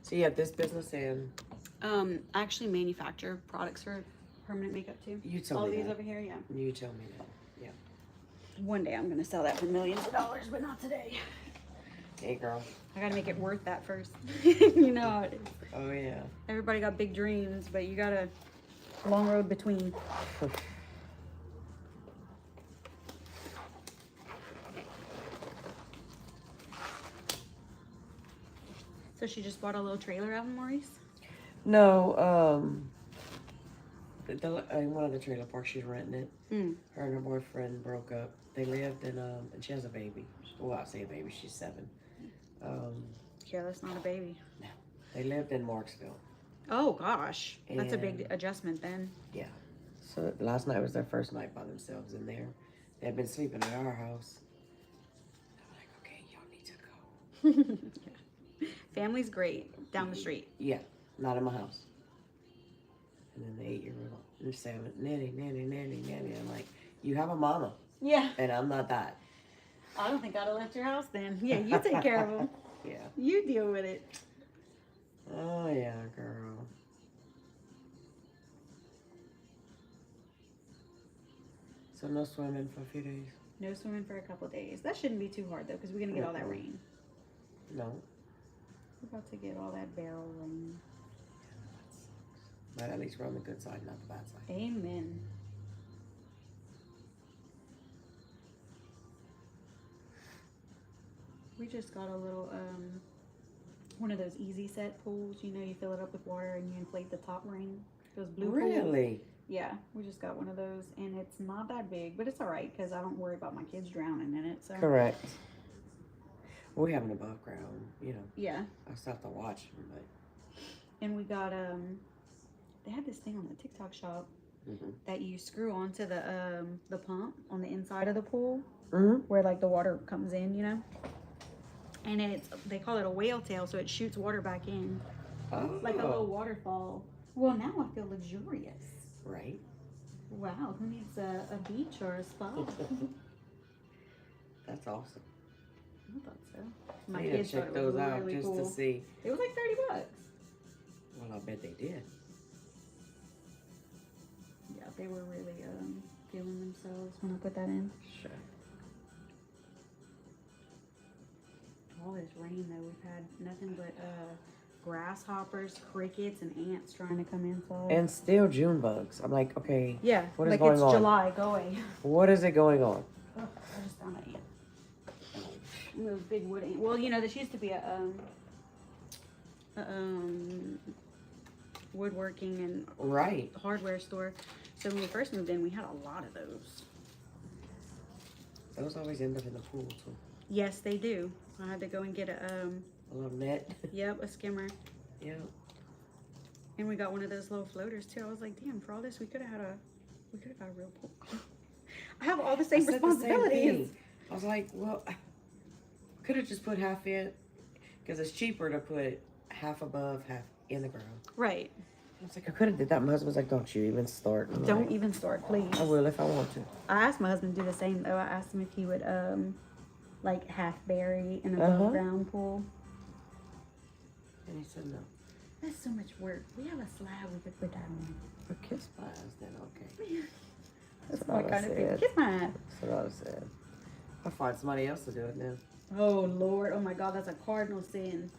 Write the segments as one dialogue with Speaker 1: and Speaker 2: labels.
Speaker 1: So you have this business and
Speaker 2: I actually manufacture products for permanent makeup too.
Speaker 1: you told
Speaker 2: All
Speaker 1: me
Speaker 2: these
Speaker 1: that.
Speaker 2: over here, yeah.
Speaker 1: You told me that. Yeah.
Speaker 2: One day I'm gonna sell that for millions of dollars, but not today.
Speaker 1: Hey, girl.
Speaker 2: I gotta make it worth that first. You know how it is.
Speaker 1: Oh, yeah.
Speaker 2: Everybody got big dreams, but you got a long road between. So she just bought a little trailer out in Maurice?
Speaker 1: No, in one of the trailer parks, she's renting it. Her and her boyfriend broke up. They lived in, and she has a baby. Well, I say a baby, she's 7.
Speaker 2: Yeah, that's not a baby.
Speaker 1: No. They lived in Marksville.
Speaker 2: Oh, gosh. That's a big
Speaker 1: And-
Speaker 2: adjustment then.
Speaker 1: Yeah. So last night was their first night by themselves in there. They had been sleeping at our house. I'm like, okay, y'all need to go.
Speaker 2: Yeah. Family's great. Down the street.
Speaker 1: Yeah, not in my house. And then the 8-year-old, and 7, nanny. I'm like, you have a mama,
Speaker 2: Yeah.
Speaker 1: and I'm not that.
Speaker 2: I don't think I'd have left your house then. Yeah, you take care of them.
Speaker 1: Yeah.
Speaker 2: You deal with it.
Speaker 1: Oh, yeah, girl. So no swimming for a few days?
Speaker 2: No swimming for a couple days. That shouldn't be too hard though, because we're gonna get all that rain.
Speaker 1: No.
Speaker 2: We're about to get all that barrel rain.
Speaker 1: But at least we're on the good side, not the bad side.
Speaker 2: Amen. We just got a little one of those easy set pools. You know, you fill it up with water and you inflate the top ring. Those blue pools.
Speaker 1: Really?
Speaker 2: Yeah, we just got one of those, and it's not that big, but it's all right because I don't worry about my kids drowning in it. So
Speaker 1: Correct. We have an above ground, you know.
Speaker 2: yeah,
Speaker 1: I still have to watch them, but.
Speaker 2: and we got they had this thing on the TikTok shop that you screw onto the pump on the inside of the pool where like the water comes in, you know. And they call it a whale tail, so it shoots water back in, like a little waterfall. Well, now I feel luxurious.
Speaker 1: Right.
Speaker 2: Wow, who needs a beach or a spa?
Speaker 1: That's awesome.
Speaker 2: I thought so. My
Speaker 1: I need to
Speaker 2: kids thought
Speaker 1: check
Speaker 2: it
Speaker 1: those
Speaker 2: was
Speaker 1: out
Speaker 2: really
Speaker 1: just
Speaker 2: cool.
Speaker 1: to see.
Speaker 2: It was like $30.
Speaker 1: Well, I bet they did.
Speaker 2: Yeah, they were really feeling themselves when I put that in.
Speaker 1: Sure.
Speaker 2: All this rain though, we've had nothing but grasshoppers, crickets, and ants trying to come inside.
Speaker 1: And still June bugs. I'm like, okay.
Speaker 2: Yeah,
Speaker 1: What is
Speaker 2: like
Speaker 1: going
Speaker 2: it's
Speaker 1: on?
Speaker 2: July. Go away.
Speaker 1: What is it going on?
Speaker 2: Oh, I just found an ant. Those big wood ant. Well, you know, this used to be a woodworking and
Speaker 1: Right.
Speaker 2: hardware store. So when we first moved in, we had a lot of those.
Speaker 1: Those always end up in the pool too.
Speaker 2: Yes, they do. I had to go and get a
Speaker 1: A little net.
Speaker 2: yep, a skimmer.
Speaker 1: Yeah.
Speaker 2: And we got one of those little floaters too. I was like, damn, for all this we could have got a real pool. I have all the same
Speaker 1: I said the same
Speaker 2: responsibilities.
Speaker 1: thing. I was like, well, could have just put half in, because it's cheaper to put half above, half in the ground.
Speaker 2: Right.
Speaker 1: I was like, I could have did that. My husband was like, don't you even start. I'm
Speaker 2: Don't
Speaker 1: like,
Speaker 2: even start, please.
Speaker 1: I will if I want to.
Speaker 2: I asked my husband to do the same though. I asked him if he would like half bury an above ground pool.
Speaker 1: And he said no.
Speaker 2: That's so much work. We have a slab we could put that on.
Speaker 1: But kiss my ass then, okay.
Speaker 2: That's
Speaker 1: what
Speaker 2: what
Speaker 1: I
Speaker 2: kind of
Speaker 1: said.
Speaker 2: thing. Kiss my ass.
Speaker 1: That's what I said. I'll find somebody else to do it now.
Speaker 2: Oh Lord, oh my God, that's a cardinal sin.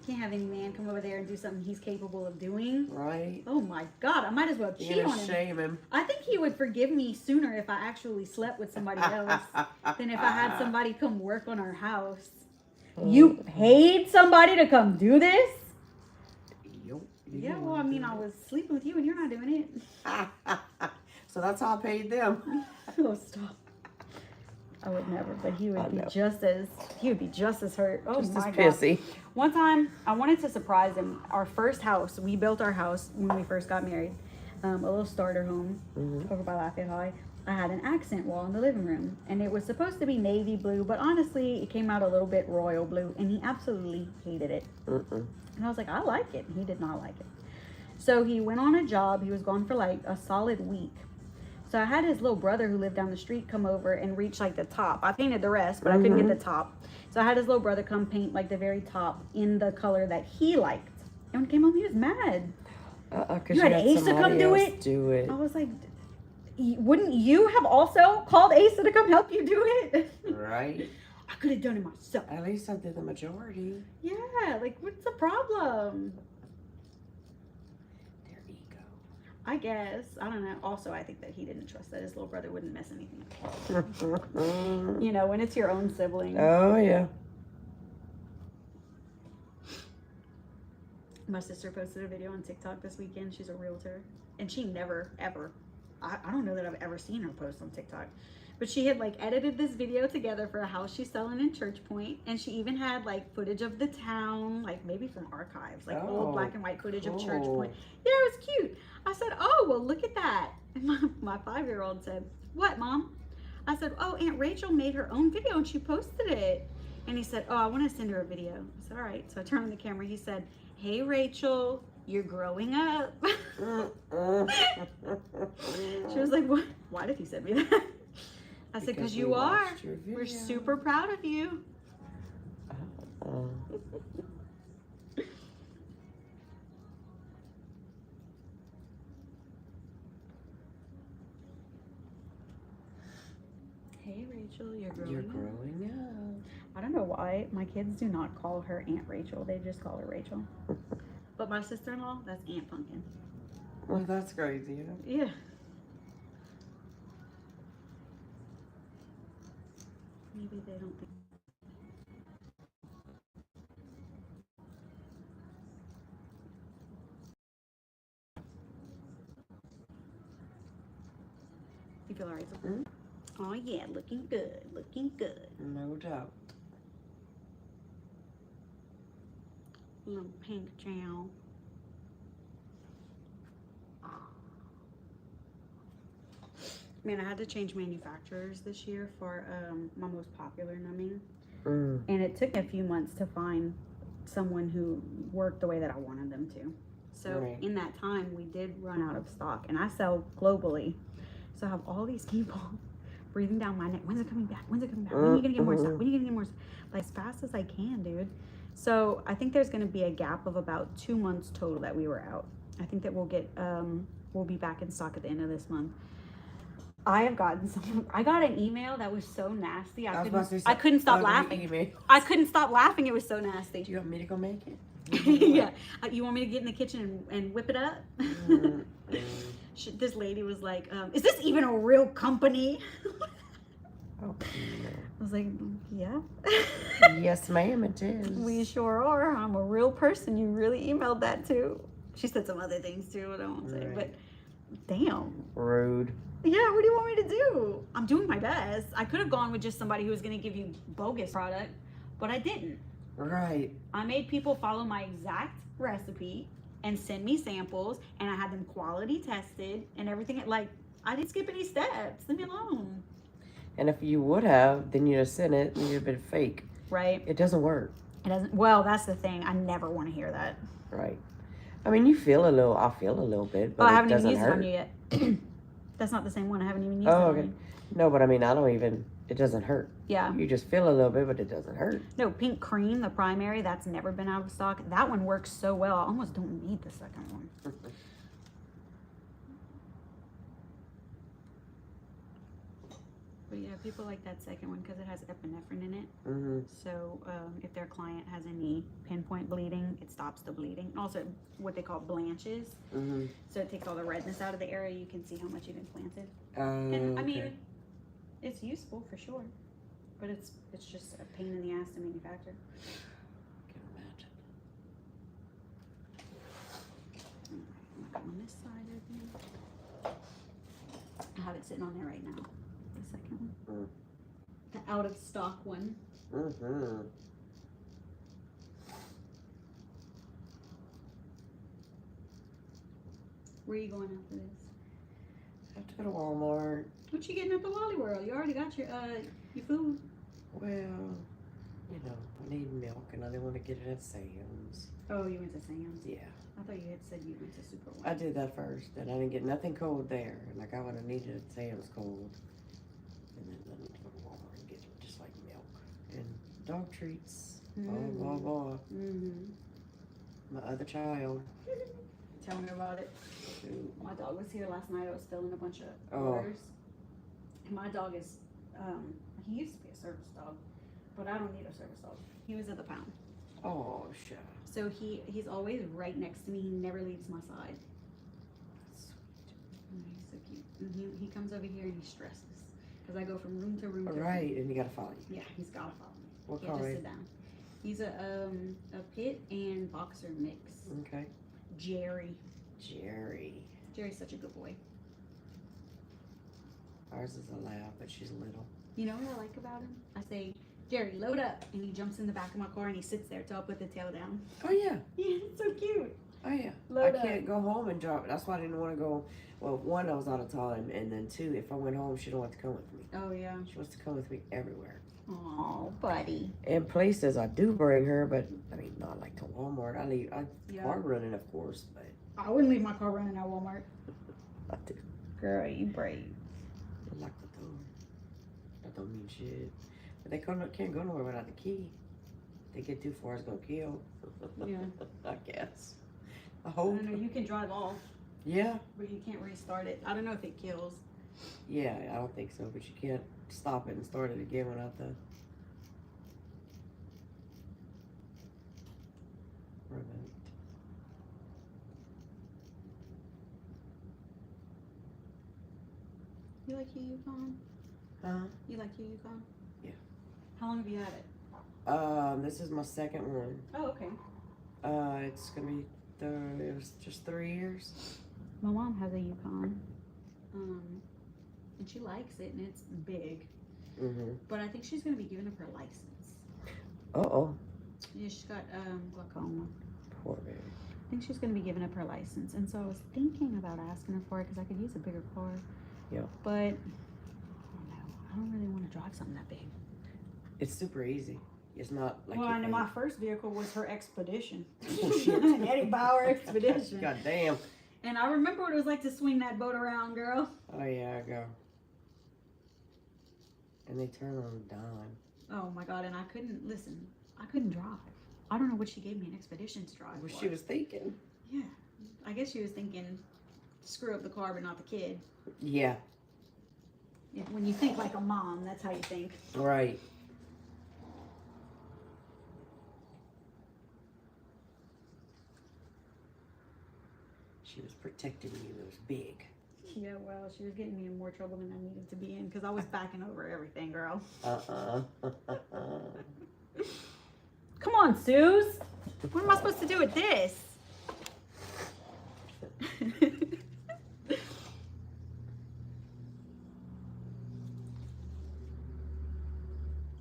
Speaker 2: Can't have any man come over there and do something he's capable of doing.
Speaker 1: Right?
Speaker 2: Oh my God, I might as well cheat
Speaker 1: You're
Speaker 2: on
Speaker 1: gonna
Speaker 2: him.
Speaker 1: shame him.
Speaker 2: I think he would forgive me sooner if I actually slept with somebody else than if I had somebody come work on our house. You paid somebody to come do this? Yeah, well, I mean, I was sleeping with you and you're not doing it.
Speaker 1: So that's how I paid them.
Speaker 2: Oh, stop. I would never, but he would be just as hurt. Oh
Speaker 1: Just
Speaker 2: my
Speaker 1: as
Speaker 2: God.
Speaker 1: pissy.
Speaker 2: One time, I wanted to surprise him. Our first house, we built our house when we first got married. A little starter home over by Lafayette High. I had an accent wall in the living room, and it was supposed to be navy blue, but honestly, it came out a little bit royal blue, and he absolutely hated it. And I was like, I like it. He did not like it. So he went on a job. He was gone for like a solid week. So I had his little brother who lived down the street come over and reach like the top. I painted the rest, but I couldn't get the top. So I had his little brother come paint like the very top in the color that he liked. And when he came home, he was mad.
Speaker 1: You had Asa come do it?
Speaker 2: I was like, wouldn't you have also called Asa to come help you do it?
Speaker 1: Right.
Speaker 2: I could have done it myself.
Speaker 1: At least I did the majority.
Speaker 2: Yeah, like what's the problem?
Speaker 1: Their ego.
Speaker 2: I guess. I don't know. Also, I think that he didn't trust that his little brother wouldn't mess anything up. You know, when it's your own sibling.
Speaker 1: Oh, yeah.
Speaker 2: My sister posted a video on TikTok this weekend. She's a realtor. And she never, ever, I don't know that I've ever seen her post on TikTok. But she had like edited this video together for a house she's selling in Church Point. And she even had like footage of the town, like maybe from archives, like old black and white footage of Church Point. Yeah, it was cute. I said, oh, well, look at that. And my 5-year-old said, what, Mom? I said, oh, Aunt Rachel made her own video and she posted it. And he said, oh, I want to send her a video. I said, all right. So I turned on the camera. He said, hey, Rachel, you're growing up. She was like, what? Why did he send me that? I said, because you are. We're super proud of you. Hey, Rachel, you're growing up. I don't know why my kids do not call her Aunt Rachel. They just call her Rachel. But my sister-in-law, that's Aunt Pumpkin.
Speaker 1: Well, that's crazy.
Speaker 2: Yeah. Maybe they don't think. You feel alright? Oh yeah, looking good, looking good.
Speaker 1: No doubt.
Speaker 2: Little pink gel. Man, I had to change manufacturers this year for my most popular numbing. And it took a few months to find someone who worked the way that I wanted them to. So in that time, we did run out of stock. And I sell globally. So I have all these people breathing down my neck. When's it coming back? When's it coming back? When are you going to get more stock? When are you going to get more stock? Like, as fast as I can, dude. So I think there's going to be a gap of about 2 months total that we were out. I think that we'll get, we'll be back in stock at the end of this month. I have gotten some. I got an email that was so nasty. I couldn't stop laughing. I couldn't stop laughing. It was so nasty.
Speaker 1: Do you want me to go make it?
Speaker 2: Yeah. You want me to get in the kitchen and whip it up? This lady was like, "Is this even a real company?"
Speaker 1: Oh,
Speaker 2: I was like, "Yeah."
Speaker 1: Yes, ma'am, it is.
Speaker 2: We sure are. I'm a real person. You really emailed that to. She said some other things too. I don't want to say, but damn.
Speaker 1: Rude.
Speaker 2: Yeah, what do you want me to do? I'm doing my best. I could have gone with just somebody who was going to give you bogus product, but I didn't.
Speaker 1: Right.
Speaker 2: I made people follow my exact recipe and send me samples, and I had them quality tested and everything. Like, I didn't skip any steps. Leave me alone.
Speaker 1: And if you would have, then you'd have sent it and you'd have been fake.
Speaker 2: Right.
Speaker 1: It doesn't work.
Speaker 2: It doesn't. Well, that's the thing. I never want to hear that.
Speaker 1: Right. I mean, I feel a little bit, but
Speaker 2: I haven't even
Speaker 1: doesn't
Speaker 2: used
Speaker 1: hurt.
Speaker 2: it on you yet. That's not the same one. I haven't even used
Speaker 1: Oh,
Speaker 2: it
Speaker 1: okay.
Speaker 2: on you.
Speaker 1: No, but I mean, it doesn't hurt.
Speaker 2: Yeah.
Speaker 1: You just feel a little bit, but it doesn't hurt.
Speaker 2: No, PinkCream, the primary, that's never been out of stock. That one works so well. I almost don't need the second one. But yeah, people like that second one because it has epinephrine in it. So if their client has any pinpoint bleeding, it stops the bleeding. Also, what they call blanches. So it takes all the redness out of the area. You can see how much you've implanted. And I mean, it's useful for sure, but it's just a pain in the ass to manufacture.
Speaker 1: Can imagine.
Speaker 2: On this side of me, I have it sitting on there right now. The second one, the out of stock one. Where are you going after this?
Speaker 1: I have to go to Walmart.
Speaker 2: What you getting at the Wally World? You already got your food.
Speaker 1: Well, you know, I need milk and I didn't want to get it at Sam's.
Speaker 2: Oh, you went to Sam's?
Speaker 1: Yeah.
Speaker 2: I thought you had said you went to Super One.
Speaker 1: I did that first, and I didn't get nothing cold there. Like I would have needed to say it was cold. And then let me go to Walmart and get just like milk and dog treats. Blah, blah, blah. My other child.
Speaker 2: Tell me about it.
Speaker 1: Shoot.
Speaker 2: My dog was here last night. I was filling a bunch of
Speaker 1: Oh.
Speaker 2: orders. And my dog is, he used to be a service dog, but I don't need a service dog. He was at the pound.
Speaker 1: Oh, shit.
Speaker 2: So he's always right next to me. He never leaves my side.
Speaker 1: Sweet.
Speaker 2: He's so cute. And he comes over here and he stresses. Because I go from room to room to room.
Speaker 1: Right, and you gotta follow you.
Speaker 2: Yeah, he's gotta follow me.
Speaker 1: What
Speaker 2: Can't just
Speaker 1: kind?
Speaker 2: sit down. He's a pit and boxer mix.
Speaker 1: Okay.
Speaker 2: Jerry.
Speaker 1: Jerry's
Speaker 2: such a good boy.
Speaker 1: Ours is a lab, but she's little.
Speaker 2: You know what I like about him? I say, Jerry, load up. And he jumps in the back of my car and he sits there till I put the tail down.
Speaker 1: Oh, yeah.
Speaker 2: Yeah, it's so cute.
Speaker 1: Oh, yeah.
Speaker 2: Load
Speaker 1: I can't go home and drop. That's why I didn't want to go. Well, one, I was out of time. And then two, if I went home, she don't want to come with me.
Speaker 2: Oh, yeah.
Speaker 1: She wants to come with me everywhere.
Speaker 2: Oh, buddy.
Speaker 1: And places I do bring her, but I mean, not like to Walmart.
Speaker 2: Yeah.
Speaker 1: Car running, of course, but
Speaker 2: I wouldn't leave my car running at Walmart.
Speaker 1: I do.
Speaker 2: Girl, you brave.
Speaker 1: I lock the door. That don't mean shit. But they can't go nowhere without the key. They get too far, it's gonna kill.
Speaker 2: Yeah.
Speaker 1: I guess. I
Speaker 2: I
Speaker 1: hope.
Speaker 2: don't know, you can drive off,
Speaker 1: Yeah.
Speaker 2: but you can't restart it. I don't know if it kills.
Speaker 1: Yeah, I don't think so, but you can't stop it and start it again without the remote.
Speaker 2: You like your Yukon?
Speaker 1: Huh?
Speaker 2: You like your Yukon?
Speaker 1: Yeah.
Speaker 2: How long have you had it?
Speaker 1: This is my second one.
Speaker 2: Oh, okay.
Speaker 1: It's gonna be it was just 3 years.
Speaker 2: My mom has a Yukon. And she likes it and it's big. But I think she's gonna be giving up her license.
Speaker 1: Uh-oh.
Speaker 2: Yeah, she's got glaucoma.
Speaker 1: Poor baby.
Speaker 2: I think she's gonna be giving up her license. And so I was thinking about asking her for it because I could use a bigger car.
Speaker 1: Yeah.
Speaker 2: But I don't know. I don't really want to drive something that big.
Speaker 1: It's super easy. It's not like
Speaker 2: Well,
Speaker 1: you
Speaker 2: I know
Speaker 1: think.
Speaker 2: my first vehicle was her Expedition.
Speaker 1: Oh, shit.
Speaker 2: Eddie Bauer Expedition.
Speaker 1: God damn.
Speaker 2: And I remember what it was like to swing that boat around, girl.
Speaker 1: Oh yeah, I go. And they turn on a dime.
Speaker 2: Oh my God, and I couldn't drive. I don't know what she gave me an Expedition to drive
Speaker 1: What
Speaker 2: for.
Speaker 1: she was thinking.
Speaker 2: Yeah. I guess she was thinking, screw up the car, but not the kid.
Speaker 1: Yeah.
Speaker 2: When you think like a mom, that's how you think.
Speaker 1: Right. She was protecting you. It was big.
Speaker 2: Yeah, well, she was getting me in more trouble than I needed to be in because I was backing over everything, girl. Come on, Suze. What am I supposed to do with this?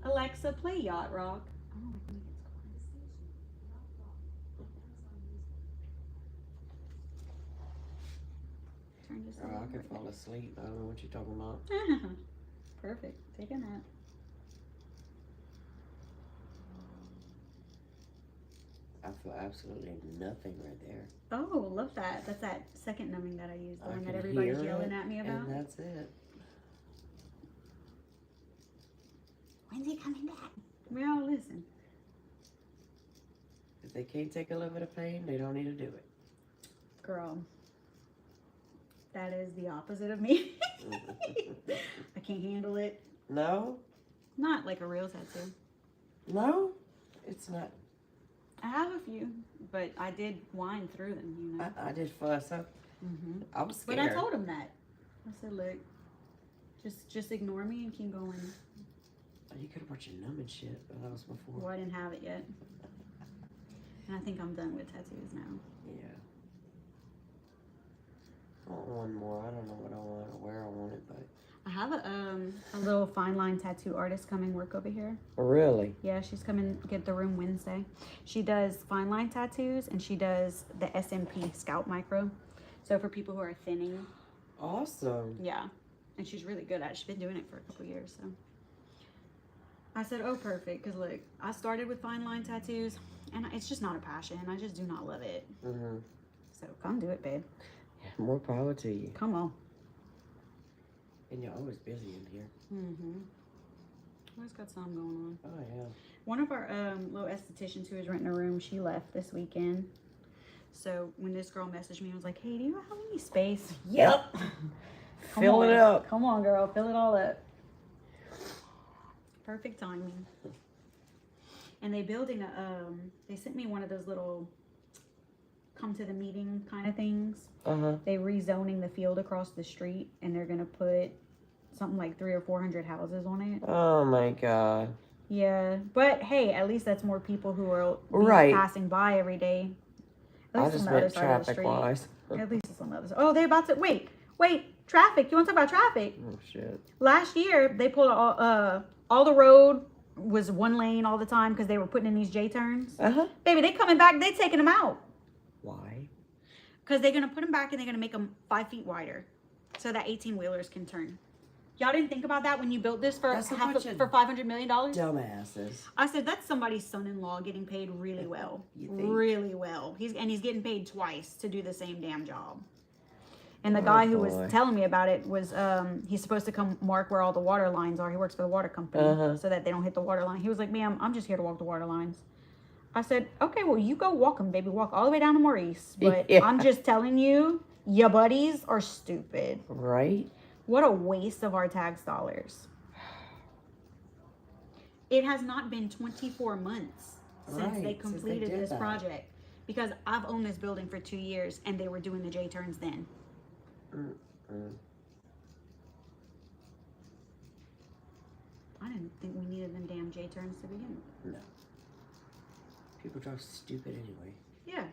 Speaker 2: Alexa, play Yacht Rock. Oh, I think it's called. Turn this
Speaker 1: Oh, I
Speaker 2: on.
Speaker 1: could fall asleep. I don't know what you're talking about.
Speaker 2: Perfect. Take a nap.
Speaker 1: I feel absolutely nothing right there.
Speaker 2: Oh, love that. That's that second numbing that I used. The
Speaker 1: I
Speaker 2: one that
Speaker 1: can
Speaker 2: everybody's
Speaker 1: hear
Speaker 2: yelling
Speaker 1: it,
Speaker 2: at me about.
Speaker 1: And that's it.
Speaker 2: When's he coming back? Well, listen.
Speaker 1: If they can't take a little bit of pain, they don't need to do it.
Speaker 2: Girl. That is the opposite of me. I can't handle it.
Speaker 1: No?
Speaker 2: Not like a real tattoo.
Speaker 1: No? It's not.
Speaker 2: I have a few, but I did whine through them, you know.
Speaker 1: I did fuss up. I was scared.
Speaker 2: But I told him that. I said, look, just ignore me and keep going.
Speaker 1: Oh, you could have brought your numbing shit, but that was before.
Speaker 2: Well, I didn't have it yet. And I think I'm done with tattoos now.
Speaker 1: Yeah. I want one more. I don't know what I want or where I want it, but.
Speaker 2: I have a little fine line tattoo artist coming work over here.
Speaker 1: Really?
Speaker 2: Yeah, she's coming get the room Wednesday. She does fine line tattoos and she does the SMP scalp micro. So for people who are thinning.
Speaker 1: Awesome.
Speaker 2: Yeah. And she's really good at it. She's been doing it for a couple years, so. I said, oh, perfect. Because, look, I started with fine line tattoos and it's just not a passion. I just do not love it. So come do it, babe.
Speaker 1: Yeah, more power to you.
Speaker 2: Come on.
Speaker 1: And you're always busy in here.
Speaker 2: Mm-hmm. Always got something going on.
Speaker 1: Oh, yeah.
Speaker 2: One of our little estheticians who was renting a room, she left this weekend. So when this girl messaged me, I was like, hey, do you have any space? Yep.
Speaker 1: Fill it up.
Speaker 2: Come on, girl. Fill it all up. Perfect timing. And they building a, they sent me one of those little come to the meeting kind of things. They rezoning the field across the street, and they're going to put something like 300 or 400 houses on it.
Speaker 1: Oh, my God.
Speaker 2: Yeah. But, hey, at least that's more people who are passing by every day.
Speaker 1: I just meant traffic-wise.
Speaker 2: At least it's on the other side. Oh, they're about to... Wait. Traffic. You want to talk about traffic?
Speaker 1: Oh, shit.
Speaker 2: Last year, they pulled all the road was one lane all the time because they were putting in these J-turns. Baby, they coming back. They taking them out.
Speaker 1: Why?
Speaker 2: Because they're going to put them back and they're going to make them 5 feet wider so that 18-wheelers can turn. Y'all didn't think about that when you built this for for $500 million?
Speaker 1: Dumbasses.
Speaker 2: I said, that's somebody's son-in-law getting paid really well.
Speaker 1: You think?
Speaker 2: Really well. He's getting paid twice to do the same damn job. And the guy who was telling me about it was, he's supposed to come mark where all the water lines are. He works for the water company so that they don't hit the water line. He was like, ma'am, I'm just here to walk the water lines. I said, okay, well, you go walk them, baby. Walk all the way down to Maurice. But I'm just telling you, your buddies are stupid.
Speaker 1: Right?
Speaker 2: What a waste of our tax dollars. It has not been 24 months since they completed this project. Because I've owned this building for 2 years, and they were doing the J-turns then. I didn't think we needed them damn J-turns to begin with.
Speaker 1: No. People drive stupid anyway.
Speaker 2: Yeah.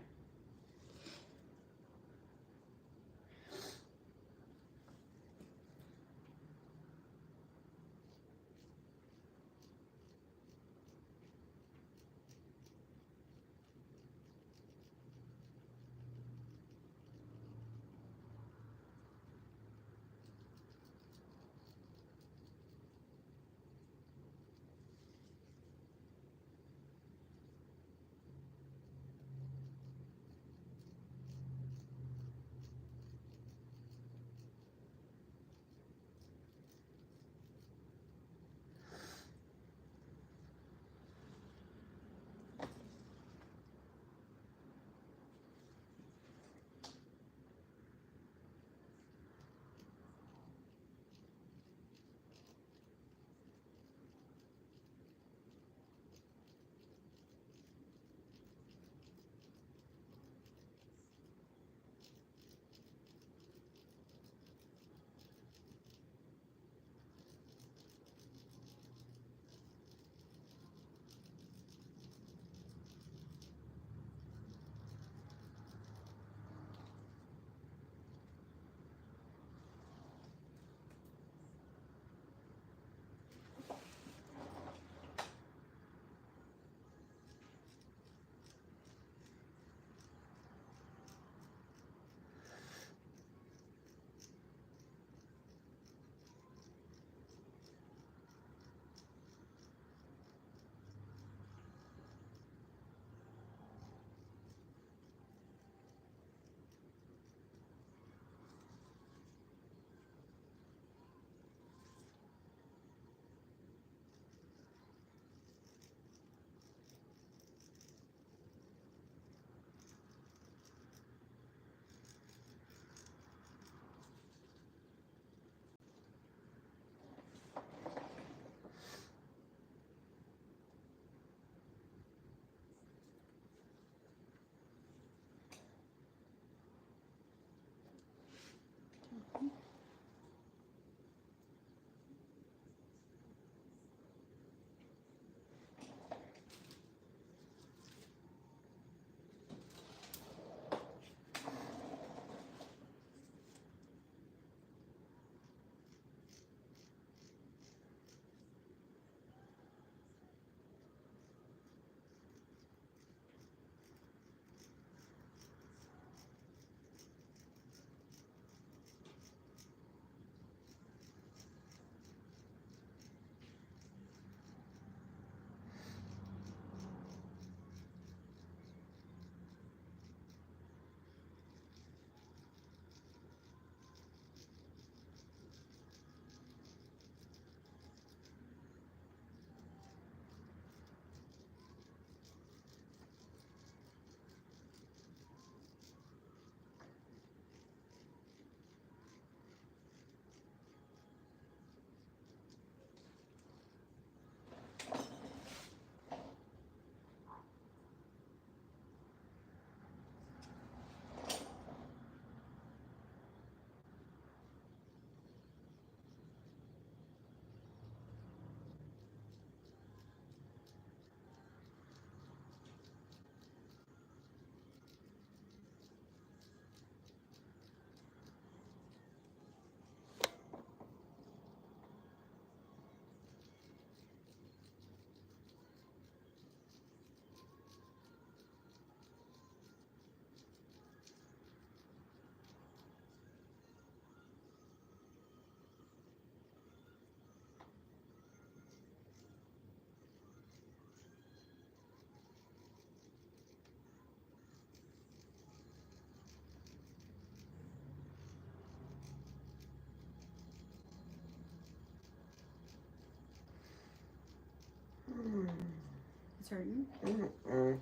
Speaker 2: It's hurting.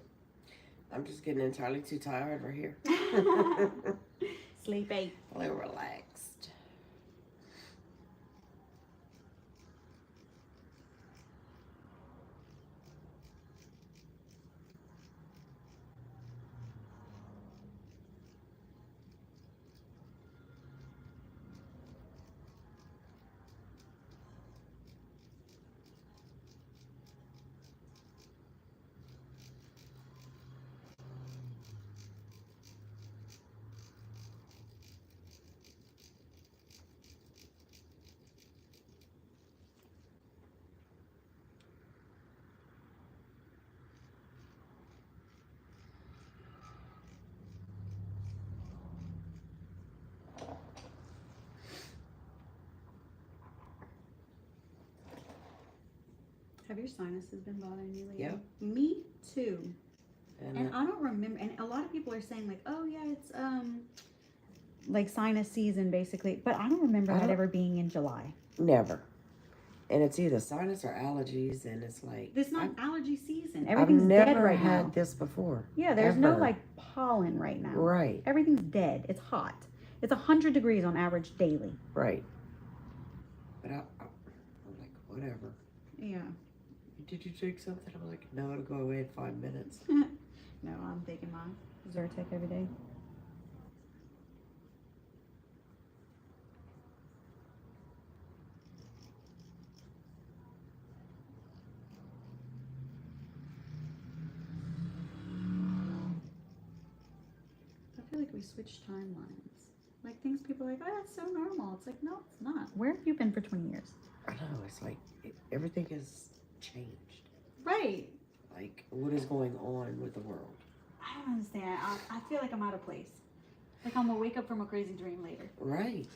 Speaker 1: I'm just getting entirely too tired right here.
Speaker 2: Sleepy.
Speaker 1: A little relaxed.
Speaker 2: Have your sinuses been bothering you lately?
Speaker 1: Yep.
Speaker 2: Me too.
Speaker 1: And
Speaker 2: I don't remember. And a lot of people are saying like, oh yeah, it's like sinus season basically. But I don't remember that ever being in July.
Speaker 1: never. And it's either sinus or allergies, and it's like
Speaker 2: It's not allergy season. Everything's
Speaker 1: I've
Speaker 2: dead
Speaker 1: never
Speaker 2: right
Speaker 1: had
Speaker 2: now.
Speaker 1: this before.
Speaker 2: Yeah, there's no
Speaker 1: ever.
Speaker 2: like pollen right now.
Speaker 1: Right.
Speaker 2: Everything's dead. It's hot. It's 100 degrees on average daily.
Speaker 1: Right. But I'm like, whatever.
Speaker 2: Yeah.
Speaker 1: Did you drink something? I'm like, no, it'll go away in 5 minutes.
Speaker 2: No, I'm taking my Zyrtec every day. I feel like we switched timelines. Like things people are like, oh, that's so normal. It's like, no, it's not. Where have you been for 20 years?
Speaker 1: I know, it's like everything has changed.
Speaker 2: Right.
Speaker 1: Like, what is going on with the world?
Speaker 2: I don't understand. I feel like I'm out of place. Like I'm gonna wake up from a crazy dream later.
Speaker 1: Right.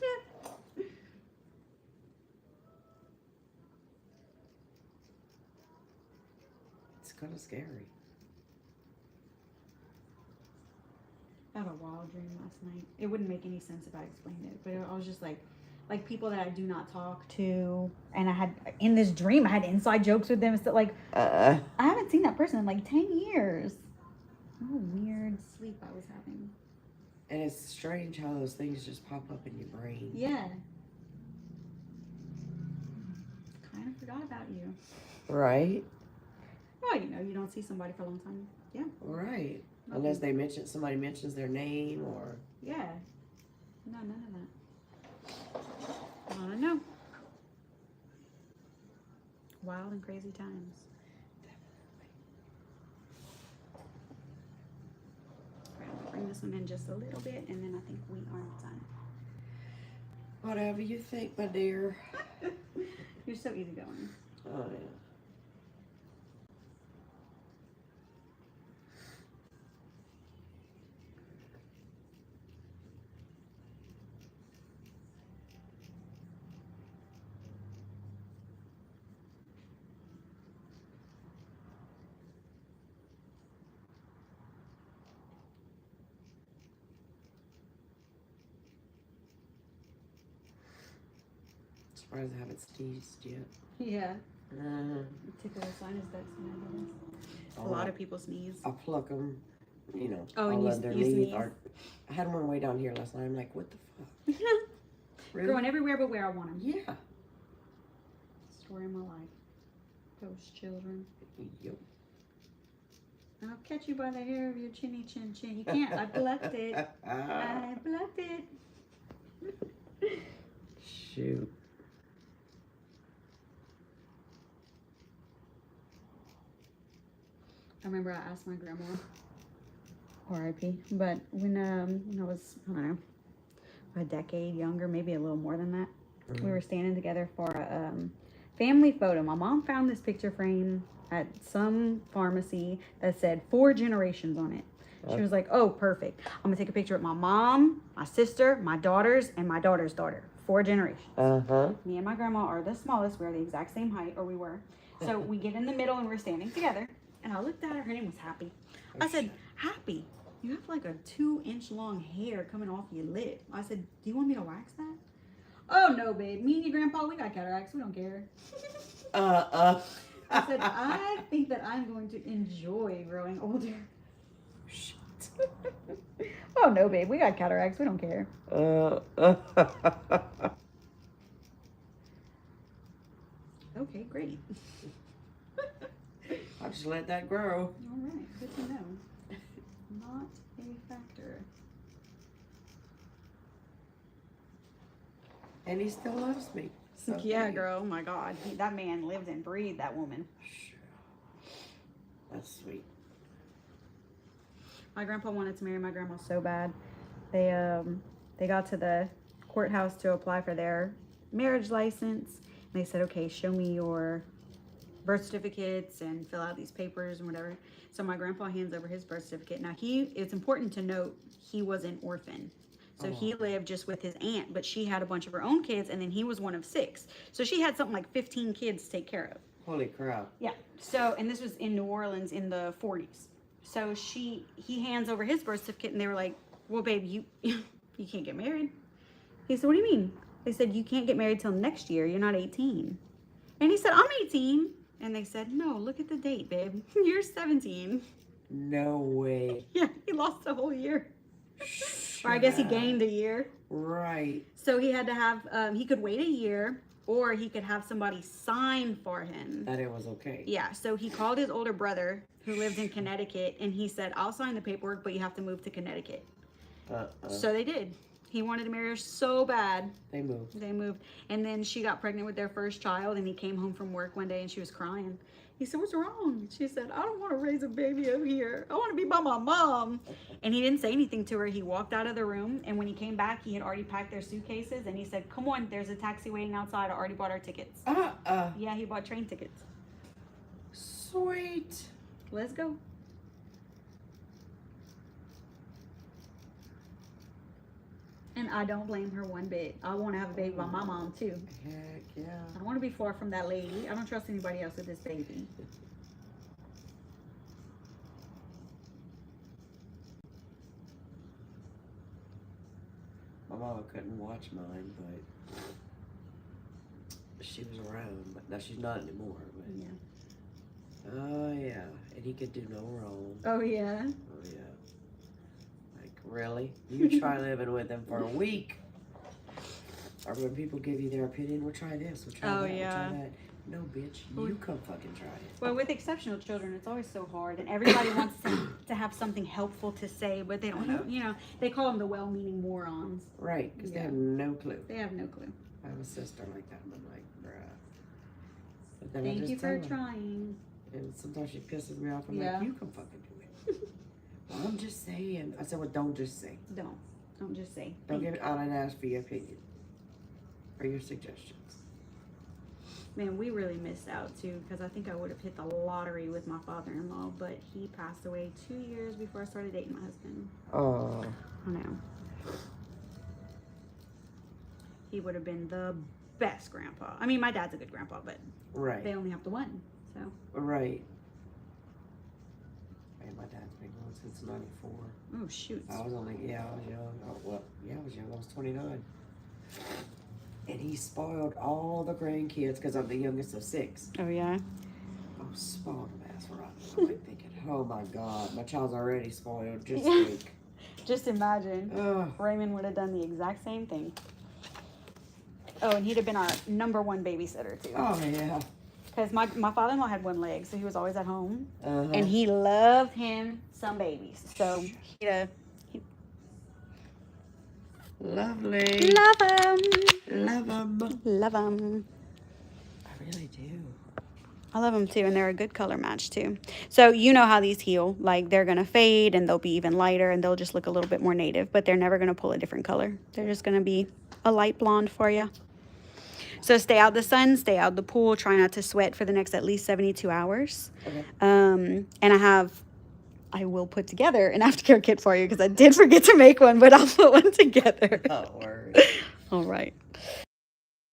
Speaker 1: It's kind of scary.
Speaker 2: I had a wild dream last night. It wouldn't make any sense if I explained it, but I was just like people that I do not talk to, and I had in this dream I had inside jokes with them. So like, I haven't seen that person in like 10 years. What a weird sleep I was having.
Speaker 1: And it's strange how those things just pop up in your brain.
Speaker 2: Yeah. Kind of forgot about you.
Speaker 1: Right.
Speaker 2: Well, you know, you don't see somebody for a long time. Yeah.
Speaker 1: Right. Unless somebody mentions their name or.
Speaker 2: Yeah. No, none of that. I don't know. Wild and crazy times. Right, I'm gonna bring this one in just a little bit, and then I think we are done.
Speaker 1: Whatever you think, my dear.
Speaker 2: You're so easygoing.
Speaker 1: Oh, yeah. Surprised I haven't sneezed yet.
Speaker 2: Yeah.
Speaker 1: Uh,
Speaker 2: Tickle the sinus ducts when I do this. A lot of people sneeze.
Speaker 1: I pluck them, you know,
Speaker 2: Oh, and
Speaker 1: all
Speaker 2: you
Speaker 1: underneath.
Speaker 2: sneeze?
Speaker 1: Or, I had one way down here last night. I'm like, what the fuck? Really?
Speaker 2: Growing everywhere but where I want them.
Speaker 1: Yeah.
Speaker 2: Story of my life. Those children.
Speaker 1: Yep.
Speaker 2: I'll catch you by the hair of your chinny chin chin. You can't. I plucked it. I plucked it.
Speaker 1: Shoot.
Speaker 2: I remember I asked my grandma, R.I.P., but when I was, I don't know, a decade younger, maybe a little more than that, we were standing together for a family photo. My mom found this picture frame at some pharmacy that said 4 generations on it. She was like, oh, perfect. I'm going to take a picture of my mom, my sister, my daughters, and my daughter's daughter. 4 generations.
Speaker 1: Uh-huh.
Speaker 2: Me and my grandma are the smallest. We're the exact same height, or we were. So we get in the middle and we're standing together. And I looked at her. Her name was Happy. I said, Happy, you have like a 2-inch long hair coming off your lip. I said, do you want me to wax that? Oh, no, babe. Me and your grandpa, we got cataracts. We don't care. I I said, I think that I'm going to enjoy growing older.
Speaker 1: Shit.
Speaker 2: Oh, no, babe. We got cataracts. We don't care. Okay, great.
Speaker 1: I'll just let that grow.
Speaker 2: All right. Good to know. Not a factor.
Speaker 1: And he still loves me. So
Speaker 2: Yeah, girl. Oh, my God. That man lived and breathed that woman.
Speaker 1: That's sweet.
Speaker 2: My grandpa wanted to marry my grandma so bad. They got to the courthouse to apply for their marriage license. And they said, okay, show me your birth certificates and fill out these papers and whatever. So my grandpa hands over his birth certificate. Now it's important to note he was an orphan. So he lived just with his aunt, but she had a bunch of her own kids, and then he was one of 6. So she had something like 15 kids to take care of.
Speaker 1: Holy crap.
Speaker 2: Yeah. So, and this was in New Orleans in the 40s. So he hands over his birth certificate, and they were like, well, babe, you can't get married. He said, what do you mean? They said, you can't get married till next year. You're not 18. And he said, I'm 18. And they said, no, look at the date, babe. You're 17.
Speaker 1: No way.
Speaker 2: Yeah, he lost a whole year. Or I guess he gained a year.
Speaker 1: Right.
Speaker 2: So he had to have, he could wait a year, or he could have somebody sign for him.
Speaker 1: That it was okay.
Speaker 2: Yeah, so he called his older brother, who lived in Connecticut, and he said, I'll sign the paperwork, but you have to move to Connecticut. So they did. He wanted to marry her so bad.
Speaker 1: They moved.
Speaker 2: They moved. And then she got pregnant with their first child, and he came home from work one day, and she was crying. He said, what's wrong? She said, I don't want to raise a baby over here. I want to be by my mom. And he didn't say anything to her. He walked out of the room, and when he came back, he had already packed their suitcases, and he said, come on, there's a taxi waiting outside. I already bought our tickets. Yeah, he bought train tickets.
Speaker 1: Sweet.
Speaker 2: Let's go. And I don't blame her one bit. I want to have a baby by my mom, too.
Speaker 1: Heck yeah.
Speaker 2: I don't want to be far from that lady. I don't trust anybody else with this baby.
Speaker 1: My mama couldn't watch mine, but she was around. But now she's not anymore. But
Speaker 2: Yeah.
Speaker 1: oh yeah, and he could do no wrong.
Speaker 2: Oh, yeah.
Speaker 1: Oh yeah. Like really? You try living with him for a week, or when people give you their opinion, we'll try this, we'll try that, we'll try that. No, bitch, you come fucking try it.
Speaker 2: Well, with exceptional children, it's always so hard, and everybody wants to have something helpful to say, but they don't know. You know, they call them the well-meaning morons.
Speaker 1: Right, because they have no clue.
Speaker 2: They have no clue.
Speaker 1: I have a sister like that, and I'm like, bruh. But then
Speaker 2: Thank
Speaker 1: I just
Speaker 2: you for
Speaker 1: tell her.
Speaker 2: trying.
Speaker 1: And sometimes she pisses me off. I'm like, you can fucking do it. Well, I'm just saying. I said, well, don't just say.
Speaker 2: Don't just say.
Speaker 1: Don't give it out and ask for your opinion or your suggestions.
Speaker 2: Man, we really missed out too, because I think I would have hit the lottery with my father-in-law, but he passed away 2 years before I started dating my husband.
Speaker 1: Oh.
Speaker 2: I know. He would have been the best grandpa. I mean, my dad's a good grandpa, but
Speaker 1: Right.
Speaker 2: they only have the one, so.
Speaker 1: Right. And my dad's been gone since '94.
Speaker 2: Oh, shoot.
Speaker 1: I was only, I was young. Oh, well, yeah, I was young. I was 29. And he spoiled all the grandkids because I'm the youngest of 6.
Speaker 2: Oh, yeah?
Speaker 1: I was spoiled them ass rotten. I'm like thinking, oh my God, my child's already spoiled. Just think.
Speaker 2: Just imagine. Raymond would have done the exact same thing. Oh, and he'd have been our #1 babysitter, too.
Speaker 1: Oh, yeah.
Speaker 2: Because my father-in-law had one leg, so he was always at home.
Speaker 1: Uh-huh.
Speaker 2: And he loved him some babies. So he'd have...
Speaker 1: Lovely.
Speaker 2: Love him.
Speaker 1: Love them.
Speaker 2: Love them.
Speaker 1: I really do.
Speaker 2: I love them too, and they're a good color match too. So you know how these heal. Like, they're going to fade, and they'll be even lighter, and they'll just look a little bit more native. But they're never going to pull a different color. They're just going to be a light blonde for you. So stay out the sun, stay out the pool. Try not to sweat for the next at least 72 hours.
Speaker 1: Okay.
Speaker 2: And I will put together an aftercare kit for you, because I did forget to make one, but I'll put one together.
Speaker 1: Oh, word.
Speaker 2: All right.